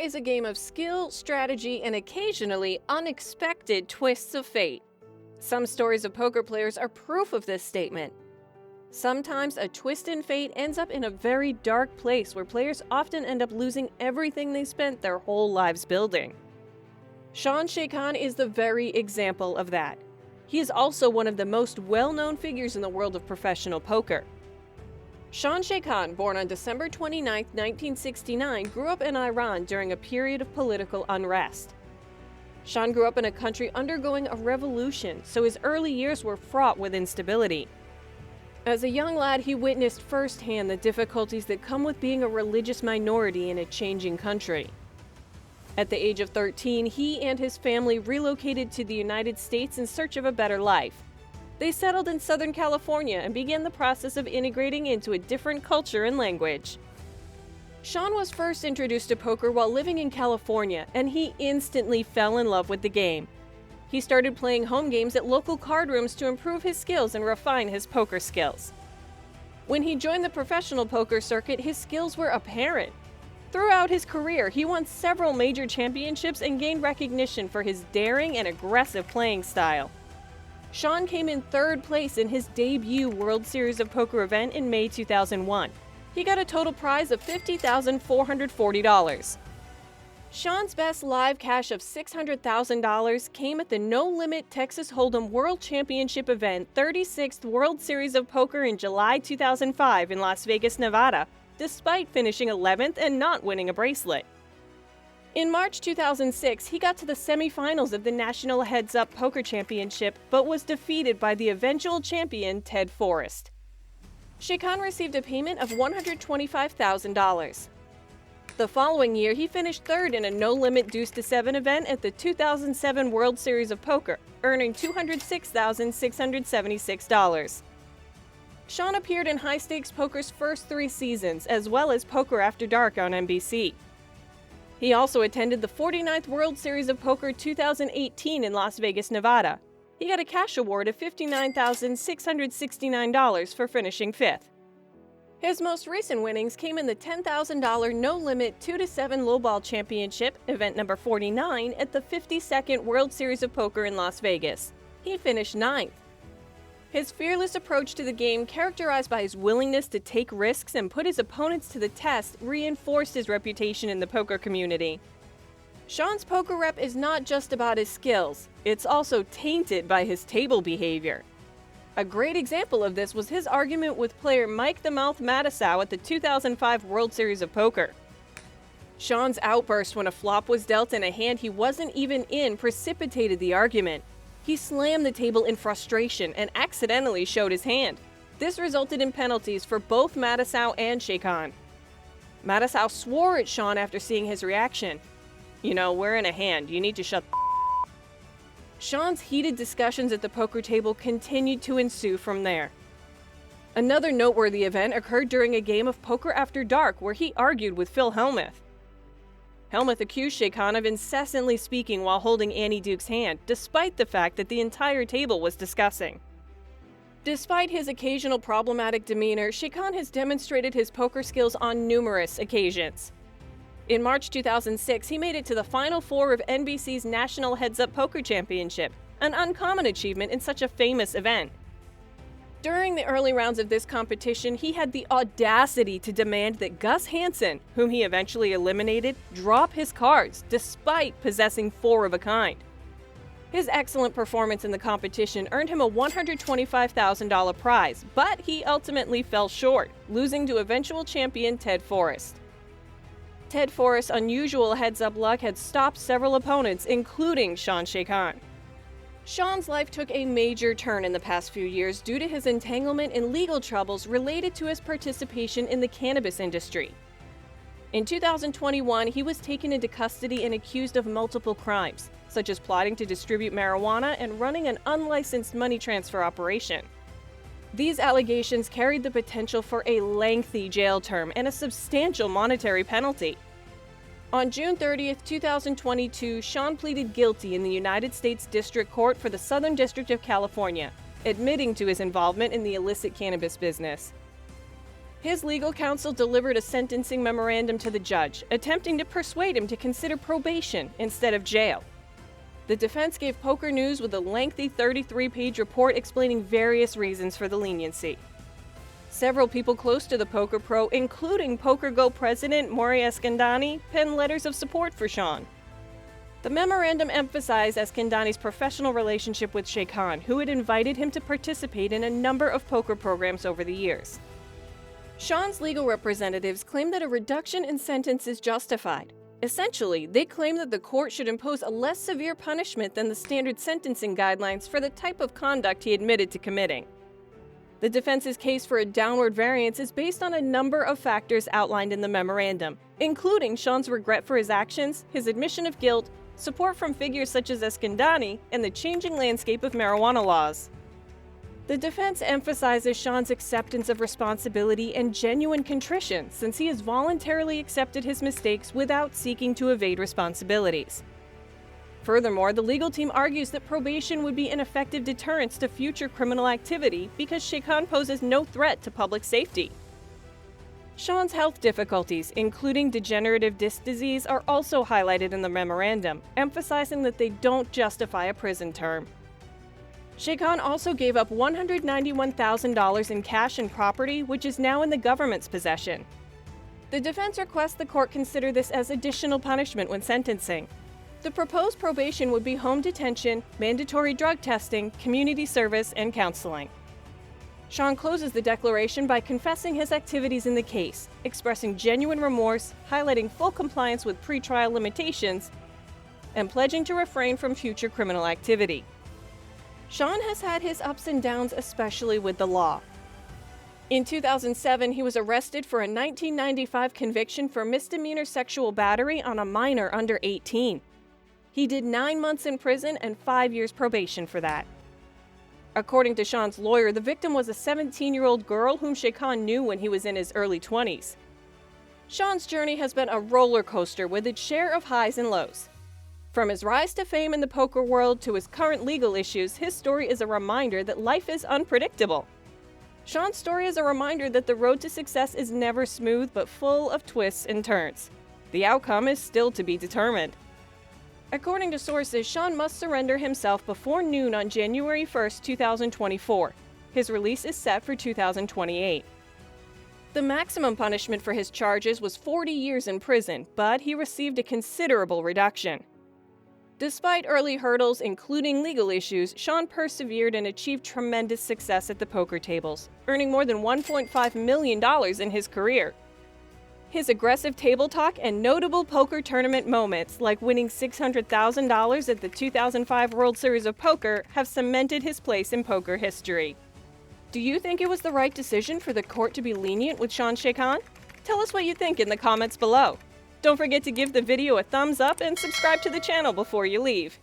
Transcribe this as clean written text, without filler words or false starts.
is a game of skill, strategy, and occasionally unexpected twists of fate. Some stories of poker players are proof of this statement. Sometimes a twist in fate ends up in a very dark place where players often end up losing everything they spent their whole lives building. Shawn Sheikhan is the very example of that. He is also one of the most well-known figures in the world of professional poker. Shawn Sheikhan, born on December 29, 1969, grew up in Iran during a period of political unrest. Shawn grew up in a country undergoing a revolution, so his early years were fraught with instability. As a young lad, he witnessed firsthand the difficulties that come with being a religious minority in a changing country. At the age of 13, he and his family relocated to the United States in search of a better life. They settled in Southern California and began the process of integrating into a different culture and language. Shawn was first introduced to poker while living in California, and he instantly fell in love with the game. He started playing home games at local card rooms to improve his skills and refine his poker skills. When he joined the professional poker circuit, his skills were apparent. Throughout his career, he won several major championships and gained recognition for his daring and aggressive playing style. Shawn came in third place in his debut World Series of Poker event in May 2001. He got a total prize of $50,440. Shawn's best live cash of $600,000 came at the No Limit Texas Hold'em World Championship event 36th World Series of Poker in July 2005 in Las Vegas, Nevada, despite finishing 11th and not winning a bracelet. In March 2006, he got to the semifinals of the National Heads Up Poker Championship, but was defeated by the eventual champion Ted Forrest. Sheikhan received a payment of $125,000. The following year, he finished third in a no-limit deuce-to-seven event at the 2007 World Series of Poker, earning $206,676. Shawn appeared in High Stakes Poker's first 3 seasons, as well as Poker After Dark on NBC. He also attended the 49th World Series of Poker 2018 in Las Vegas, Nevada. He got a cash award of $59,669 for finishing 5th. His most recent winnings came in the $10,000 no-limit 2-to-7 lowball championship, event number 49, at the 52nd World Series of Poker in Las Vegas. He finished 9th. His fearless approach to the game, characterized by his willingness to take risks and put his opponents to the test, reinforced his reputation in the poker community. Shawn's poker rep is not just about his skills, it's also tainted by his table behavior. A great example of this was his argument with player Mike the Mouth Matusow at the 2005 World Series of Poker. Shawn's outburst when a flop was dealt in a hand he wasn't even in precipitated the argument. He slammed the table in frustration and accidentally showed his hand. This resulted in penalties for both Matusow and Sheikhan. Matusow swore at Shawn after seeing his reaction. "You know, we're in a hand. You need to shut the." Shawn's heated discussions at the poker table continued to ensue from there. Another noteworthy event occurred during a game of Poker After Dark where he argued with Phil Hellmuth. Hellmuth accused Sheikhan of incessantly speaking while holding Annie Duke's hand, despite the fact that the entire table was discussing. Despite his occasional problematic demeanor, Sheikhan has demonstrated his poker skills on numerous occasions. In March 2006, he made it to the Final Four of NBC's National Heads Up Poker Championship, an uncommon achievement in such a famous event. During the early rounds of this competition, he had the audacity to demand that Gus Hansen, whom he eventually eliminated, drop his cards, despite possessing 4 of a kind. His excellent performance in the competition earned him a $125,000 prize, but he ultimately fell short, losing to eventual champion Ted Forrest. Ted Forrest's unusual heads-up luck had stopped several opponents, including Shawn Sheikhan. Shawn's life took a major turn in the past few years due to his entanglement in legal troubles related to his participation in the cannabis industry. In 2021, he was taken into custody and accused of multiple crimes, such as plotting to distribute marijuana and running an unlicensed money transfer operation. These allegations carried the potential for a lengthy jail term and a substantial monetary penalty. On June 30, 2022, Shawn pleaded guilty in the United States District Court for the Southern District of California, admitting to his involvement in the illicit cannabis business. His legal counsel delivered a sentencing memorandum to the judge, attempting to persuade him to consider probation instead of jail. The defense gave Poker News with a lengthy 33-page report explaining various reasons for the leniency. Several people close to the poker pro, including PokerGo president Maury Eskandani, penned letters of support for Sean. The memorandum emphasized Eskandani's professional relationship with Shay Khan, who had invited him to participate in a number of poker programs over the years. Sean's legal representatives claim that a reduction in sentence is justified. Essentially, they claim that the court should impose a less severe punishment than the standard sentencing guidelines for the type of conduct he admitted to committing. The defense's case for a downward variance is based on a number of factors outlined in the memorandum, including Sean's regret for his actions, his admission of guilt, support from figures such as Eskandani, and the changing landscape of marijuana laws. The defense emphasizes Sean's acceptance of responsibility and genuine contrition, since he has voluntarily accepted his mistakes without seeking to evade responsibilities. Furthermore, the legal team argues that probation would be an effective deterrence to future criminal activity because Shay Khan poses no threat to public safety. Sean's health difficulties, including degenerative disc disease, are also highlighted in the memorandum, emphasizing that they don't justify a prison term. Shay Khan also gave up $191,000 in cash and property, which is now in the government's possession. The defense requests the court consider this as additional punishment when sentencing. The proposed probation would be home detention, mandatory drug testing, community service, and counseling. Sean closes the declaration by confessing his activities in the case, expressing genuine remorse, highlighting full compliance with pretrial limitations, and pledging to refrain from future criminal activity. Sean has had his ups and downs, especially with the law. In 2007, he was arrested for a 1995 conviction for misdemeanor sexual battery on a minor under 18. He did 9 months in prison and 5 years probation for that. According to Sean's lawyer, the victim was a 17-year-old girl whom Shay Khan knew when he was in his early 20s. Sean's journey has been a roller coaster with its share of highs and lows. From his rise to fame in the poker world to his current legal issues, his story is a reminder that life is unpredictable. Sean's story is a reminder that the road to success is never smooth but full of twists and turns. The outcome is still to be determined. According to sources, Sean must surrender himself before noon on January 1, 2024. His release is set for 2028. The maximum punishment for his charges was 40 years in prison, but he received a considerable reduction. Despite early hurdles, including legal issues, Sean persevered and achieved tremendous success at the poker tables, earning more than $1.5 million in his career. His aggressive table talk and notable poker tournament moments, like winning $600,000 at the 2005 World Series of Poker, have cemented his place in poker history. Do you think it was the right decision for the court to be lenient with Sean Shay Khan? Tell us what you think in the comments below. Don't forget to give the video a thumbs up and subscribe to the channel before you leave.